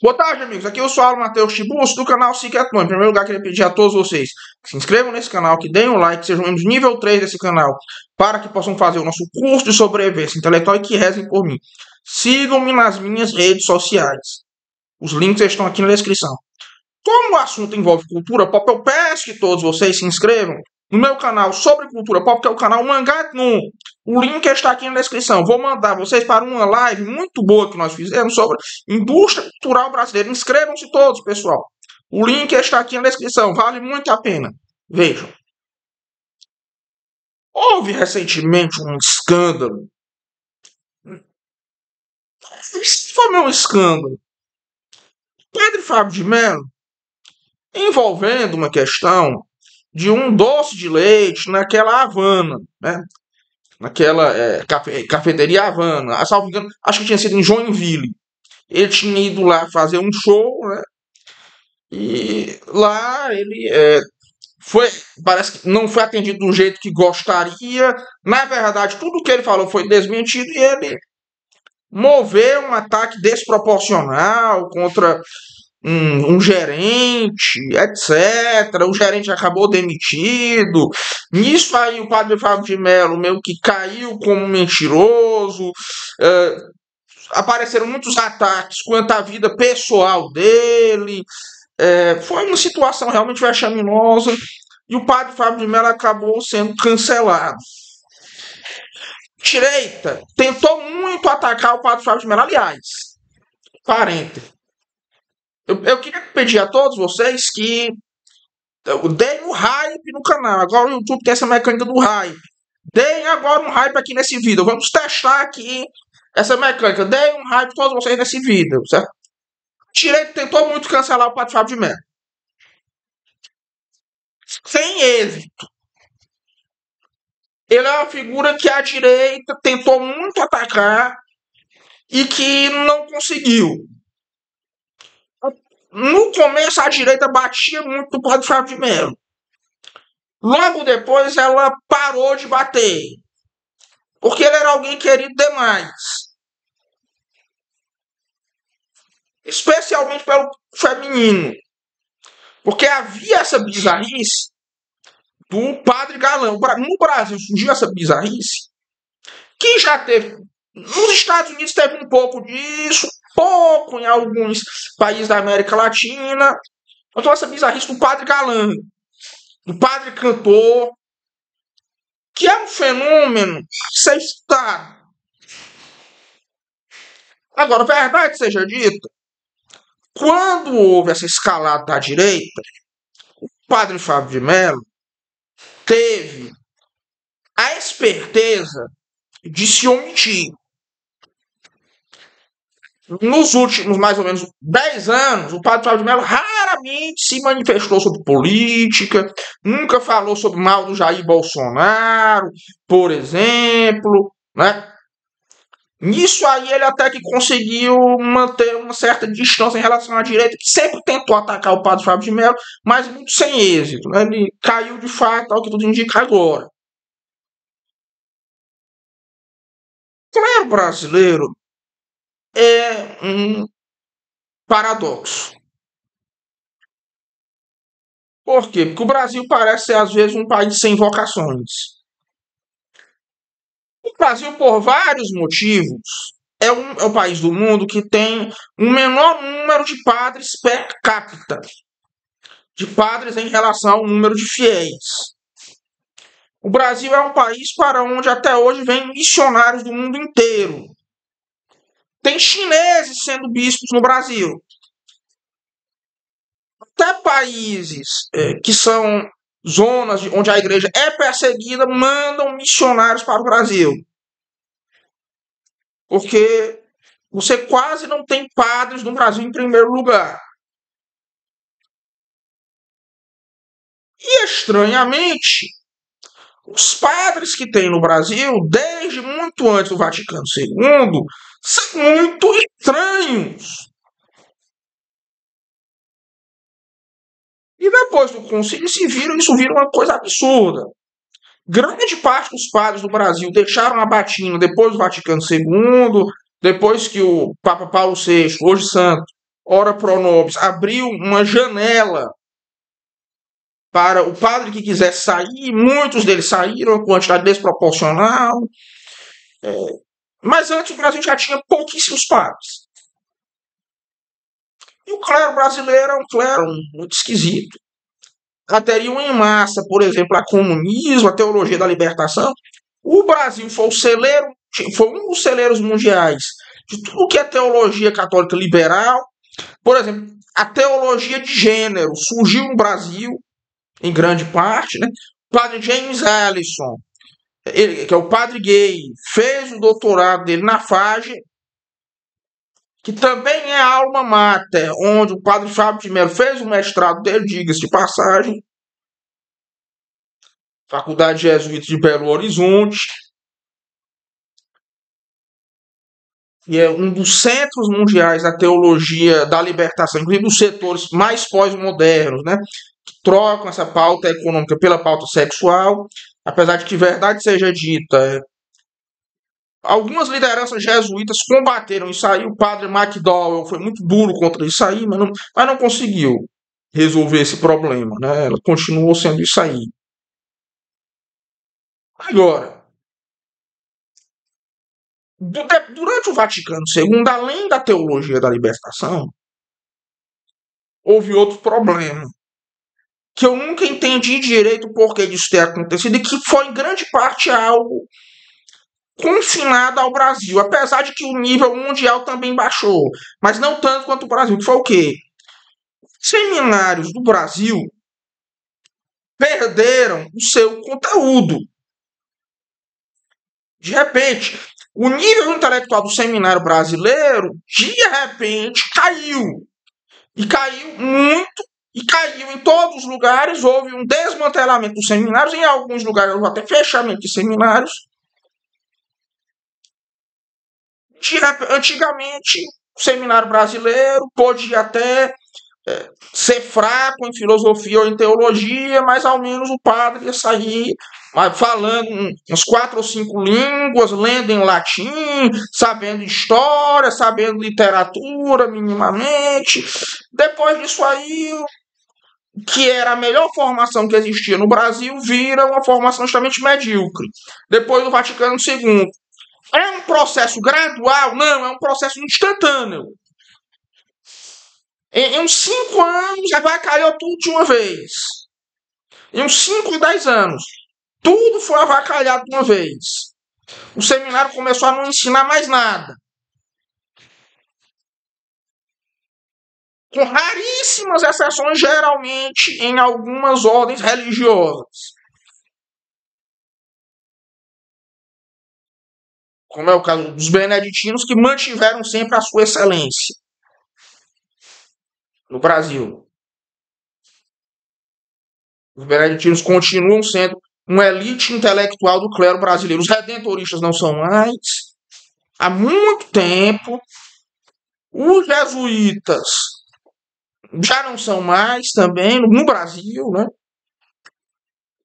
Boa tarde, amigos. Aqui eu sou o Saulo Matheus Tiburcio, do canal Cicatman. Em primeiro lugar, queria pedir a todos vocês que se inscrevam nesse canal, que deem um like, que sejam membros nível 3 desse canal, para que possam fazer o nosso curso de sobrevivência intelectual e que rezem por mim. Sigam-me nas minhas redes sociais. Os links estão aqui na descrição. Como o assunto envolve cultura pop, eu peço que todos vocês se inscrevam no meu canal sobre cultura pop, que é o canal Mangá Num. O link está aqui na descrição. Vou mandar vocês para uma live muito boa que nós fizemos sobre indústria cultural brasileira. Inscrevam-se todos, pessoal. O link está aqui na descrição. Vale muito a pena. Vejam. Houve recentemente um escândalo. Isso foi um escândalo. Padre Fábio de Mello, envolvendo uma questão de um doce de leite naquela Havana, né? Naquela cafeteria Havana, salvo engano, acho que tinha sido em Joinville. Ele tinha ido lá fazer um show, né? E lá ele parece que não foi atendido do jeito que gostaria. Na verdade, tudo que ele falou foi desmentido e ele moveu um ataque desproporcional contra um gerente, etc. O gerente acabou demitido. Nisso aí o padre Fábio de Mello meio que caiu como mentiroso. Apareceram muitos ataques quanto à vida pessoal dele. Foi uma situação realmente vexaminosa e o padre Fábio de Mello acabou sendo cancelado. Direita tentou muito atacar o padre Fábio de Mello. Aliás, parênteses. Eu queria pedir a todos vocês que deem o hype no canal. Agora o YouTube tem essa mecânica do hype. Deem agora um hype aqui nesse vídeo. Vamos testar aqui essa mecânica. Deem um hype todos vocês nesse vídeo, certo? Direito tentou muito cancelar o padre Fábio de Mello. Sem êxito. Ele é uma figura que a direita tentou muito atacar e que não conseguiu. No começo, a direita batia muito no padre Fábio de Mello. Logo depois, ela parou de bater. Porque ele era alguém querido demais. Especialmente pelo feminino. Porque havia essa bizarrice do padre galã. No Brasil surgiu essa bizarrice que já teve. Nos Estados Unidos teve um pouco disso, pouco em alguns países da América Latina. Então essa bizarrice do padre galã, do padre cantor, que é um fenômeno sem estudado. Agora, verdade seja dita, quando houve essa escalada da direita, o padre Fábio de Mello teve a esperteza de se omitir. Nos últimos mais ou menos 10 anos, o padre Fábio de Mello raramente se manifestou sobre política, nunca falou sobre mal do Jair Bolsonaro, por exemplo, né? Nisso aí ele até que conseguiu manter uma certa distância em relação à direita, que sempre tentou atacar o padre Fábio de Mello, mas muito sem êxito, né? Ele caiu de fato, ao que tudo indica agora. O clero brasileiro é um paradoxo. Por quê? Porque o Brasil parece ser, às vezes, um país sem vocações. O Brasil, por vários motivos, é o país do mundo que tem um menor número de padres per capita. De padres em relação ao número de fiéis. O Brasil é um país para onde até hoje vêm missionários do mundo inteiro. Tem chineses sendo bispos no Brasil. Até países que são zonas onde a igreja é perseguida mandam missionários para o Brasil. Porque você quase não tem padres no Brasil em primeiro lugar. E, estranhamente, os padres que tem no Brasil, desde muito antes do Vaticano II, são muito estranhos. E depois do concílio isso vira uma coisa absurda. Grande parte dos padres do Brasil deixaram a batina depois do Vaticano II, depois que o Papa Paulo VI, hoje santo, ora pro nobis, abriu uma janela para o padre que quisesse sair, muitos deles saíram, uma quantidade desproporcional, mas antes o Brasil já tinha pouquíssimos padres. E o clero brasileiro é um clero muito esquisito. Aderiam em massa, por exemplo, a comunismo, a teologia da libertação. O Brasil foi o celeiro, foi um dos celeiros mundiais de tudo que é teologia católica liberal. Por exemplo, a teologia de gênero surgiu no Brasil, em grande parte, né? O padre James Allison, que é o padre gay, fez o doutorado dele na FAGE, que também é a alma mater, onde o padre Fábio de Mello fez o mestrado dele, diga-se de passagem, Faculdade Jesuíta de Belo Horizonte, e é um dos centros mundiais da teologia da libertação, inclusive dos setores mais pós-modernos, né, que trocam essa pauta econômica pela pauta sexual, apesar de que verdade seja dita, algumas lideranças jesuítas combateram isso aí. O padre McDowell foi muito duro contra isso aí, mas não conseguiu resolver esse problema, né? Ela continuou sendo isso aí. Agora, durante o Vaticano II, além da teologia da libertação, houve outro problema, que eu nunca entendi direito o porquê disso ter acontecido, e que foi em grande parte algo confinado ao Brasil, apesar de que o nível mundial também baixou, mas não tanto quanto o Brasil, que foi o quê? Seminários do Brasil perderam o seu conteúdo. De repente, o nível intelectual do seminário brasileiro, de repente, caiu. E caiu muito, e caiu em todos os lugares. Houve um desmantelamento dos seminários, em alguns lugares houve até fechamento de seminários. Antigamente, o seminário brasileiro podia até ser fraco em filosofia ou em teologia, mas ao menos o padre ia sair falando umas 4 ou 5 línguas, lendo em latim, sabendo história, sabendo literatura minimamente. Depois disso aí, que era a melhor formação que existia no Brasil, vira uma formação extremamente medíocre. Depois do Vaticano II. É um processo gradual? Não, é um processo instantâneo. Em uns 5 anos já vai cair tudo de uma vez. Em uns 5 e 10 anos, tudo foi avacalhado de uma vez. O seminário começou a não ensinar mais nada. Com raríssimas exceções, geralmente em algumas ordens religiosas. Como é o caso dos beneditinos, que mantiveram sempre a sua excelência no Brasil. Os beneditinos continuam sendo uma elite intelectual do clero brasileiro. Os redentoristas não são mais. Há muito tempo. Os jesuítas já não são mais também no Brasil, né?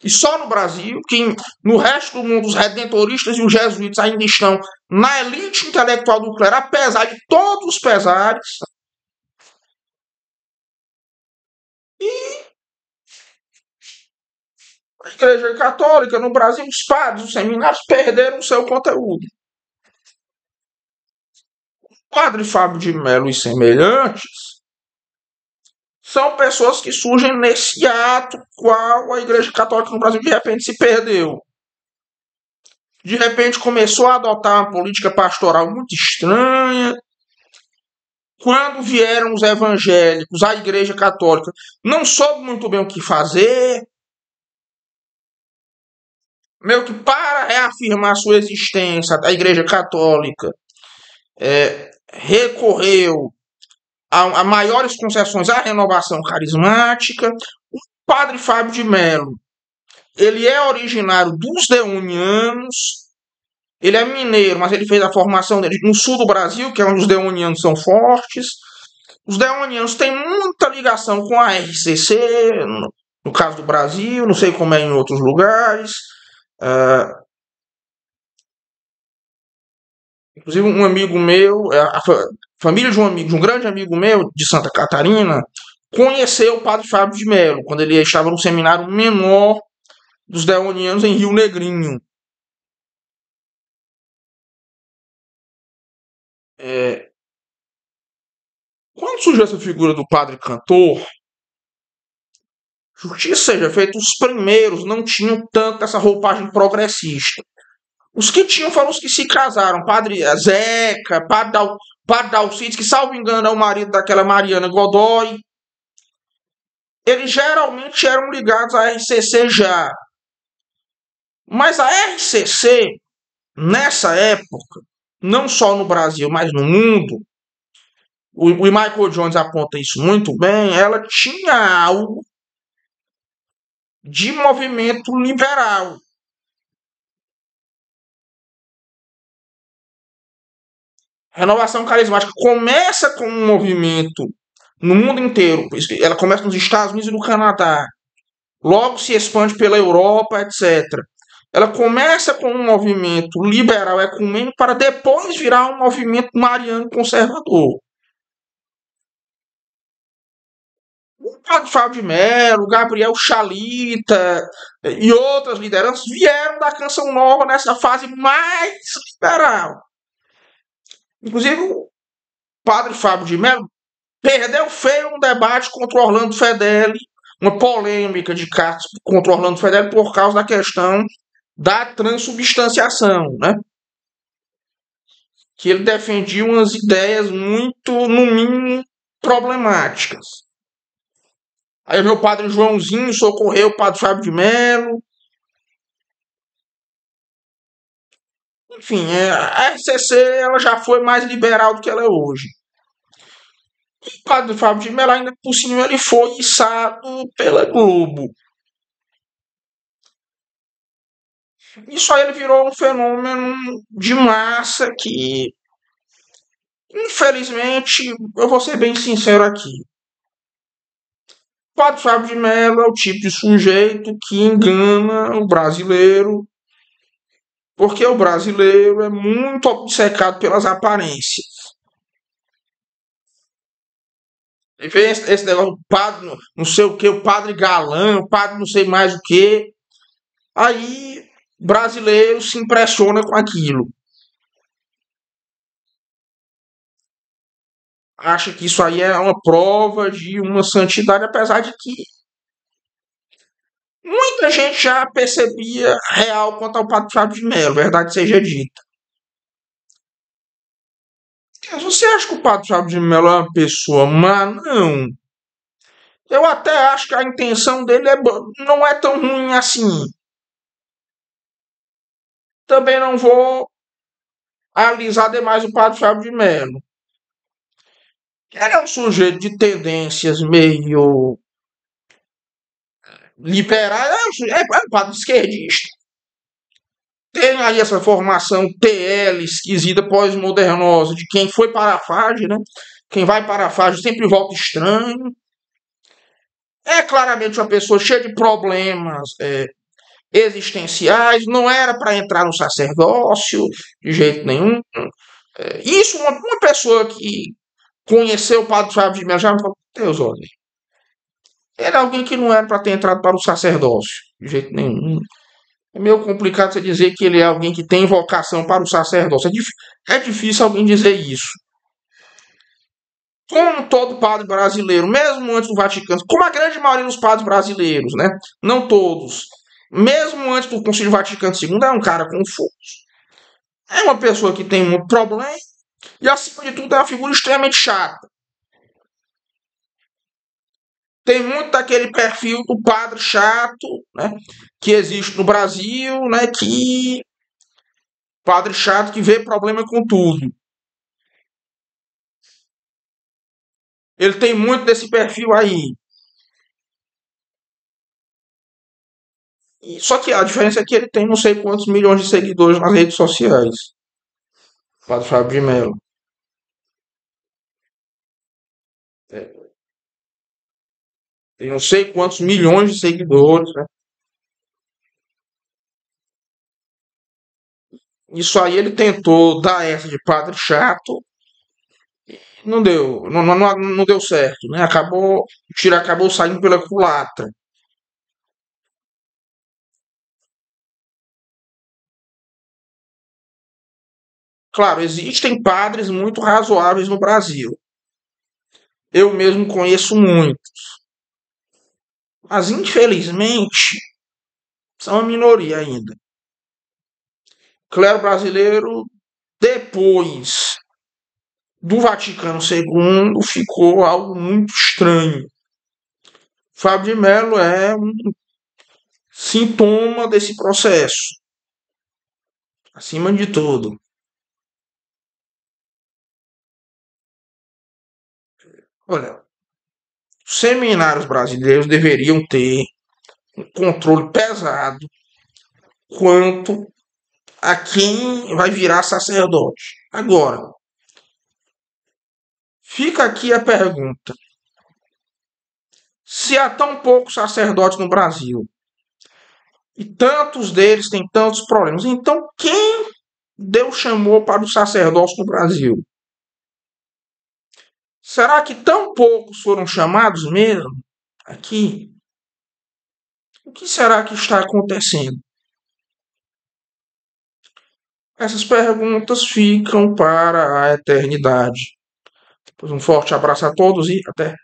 E só no Brasil, que no resto do mundo os redentoristas e os jesuítas ainda estão na elite intelectual do clero, apesar de todos os pesares. E a Igreja Católica no Brasil, os padres, os seminários perderam o seu conteúdo. O padre Fábio de Mello e semelhantes são pessoas que surgem nesse ato qual a Igreja Católica no Brasil de repente se perdeu. De repente começou a adotar uma política pastoral muito estranha. Quando vieram os evangélicos, a Igreja Católica não soube muito bem o que fazer. Meio que para reafirmar sua existência, a Igreja Católica recorreu a maiores concessões à renovação carismática. O padre Fábio de Mello, ele é originário dos deonianos, ele é mineiro, mas ele fez a formação dele no sul do Brasil, que é onde os deonianos são fortes. Os deonianos têm muita ligação com a RCC, no caso do Brasil, não sei como é em outros lugares. Inclusive, um amigo meu, família de um amigo, de um grande amigo meu de Santa Catarina, conheceu o padre Fábio de Mello quando ele estava no seminário menor dos Deonianos em Rio Negrinho. É, quando surgiu essa figura do padre cantor, justiça seja feita, os primeiros não tinham tanto essa roupagem progressista. Os que tinham foram os que se casaram. Padre Zeca, padre Dalcides, que, salvo engano, é o marido daquela Mariana Godoy. Eles geralmente eram ligados à RCC já. Mas a RCC, nessa época, não só no Brasil, mas no mundo, o Michael Jones aponta isso muito bem, ela tinha algo de movimento liberal. Renovação carismática começa com um movimento no mundo inteiro. Ela começa nos Estados Unidos e no Canadá. Logo se expande pela Europa, etc. Ela começa com um movimento liberal ecumênico para depois virar um movimento mariano conservador. O padre Fábio de Mello, Gabriel Chalita e outras lideranças vieram da Canção Nova nessa fase mais liberal. Inclusive, o padre Fábio de Mello perdeu feio um debate contra o Orlando Fedeli, uma polêmica de cartas contra o Orlando Fedeli por causa da questão da transubstanciação, né? Que ele defendia umas ideias muito, no mínimo, problemáticas. Aí veio o padre Joãozinho socorreu o padre Fábio de Mello. Enfim, a RCC ela já foi mais liberal do que ela é hoje. O padre Fábio de Mello, ainda por cima, ele foi içado pela Globo. Isso aí ele virou um fenômeno de massa que, infelizmente, eu vou ser bem sincero aqui. O padre Fábio de Mello é o tipo de sujeito que engana o brasileiro, porque o brasileiro é muito obcecado pelas aparências. E vem esse negócio do padre, não sei o que, o padre galã, o padre não sei mais o que. Aí, brasileiro se impressiona com aquilo. Acha que isso aí é uma prova de uma santidade, apesar de que muita gente já percebia real quanto ao padre Fábio de Mello, verdade seja dita. Mas você acha que o padre Fábio de Mello é uma pessoa má? Não. Eu até acho que a intenção dele não é tão ruim assim. Também não vou alisar demais o padre Fábio de Mello. Ele é um sujeito de tendências meio liberais, é um padre esquerdista. Tem aí essa formação TL esquisita, pós-modernosa, de quem foi para a FAGE, né? Quem vai para a FAGE sempre volta estranho. É claramente uma pessoa cheia de problemas existenciais, não era para entrar no sacerdócio de jeito nenhum. Isso, uma pessoa que conheceu o padre Fábio de Mello já me falou, Deus, olha, ele é alguém que não era para ter entrado para o sacerdócio, de jeito nenhum. É meio complicado você dizer que ele é alguém que tem vocação para o sacerdócio. É difícil alguém dizer isso. Como todo padre brasileiro, mesmo antes do Vaticano, como a grande maioria dos padres brasileiros, né? Não todos. Mesmo antes do Concílio Vaticano II, é um cara confuso. É uma pessoa que tem muito problema e, acima de tudo, é uma figura extremamente chata. Tem muito daquele perfil do padre chato, né? Que existe no Brasil, né? Que padre chato que vê problema com tudo. Ele tem muito desse perfil aí. Só que a diferença é que ele tem não sei quantos milhões de seguidores nas redes sociais. Padre Fábio de Mello. É, tem não sei quantos milhões de seguidores, né? Isso aí ele tentou dar essa de padre chato Não deu, não deu certo, né? Acabou, o tiro acabou saindo pela culatra. Claro, existem padres muito razoáveis no Brasil. Eu mesmo conheço muito, mas infelizmente são a minoria ainda. O clero brasileiro, depois do Vaticano II, ficou algo muito estranho. Fábio de Mello é um sintoma desse processo, acima de tudo. Olha, os seminários brasileiros deveriam ter um controle pesado quanto a quem vai virar sacerdote. Agora, fica aqui a pergunta: se há tão poucos sacerdotes no Brasil e tantos deles têm tantos problemas, então quem Deus chamou para o sacerdócio no Brasil? Será que tão poucos foram chamados mesmo aqui? O que será que está acontecendo? Essas perguntas ficam para a eternidade. Pois um forte abraço a todos e até.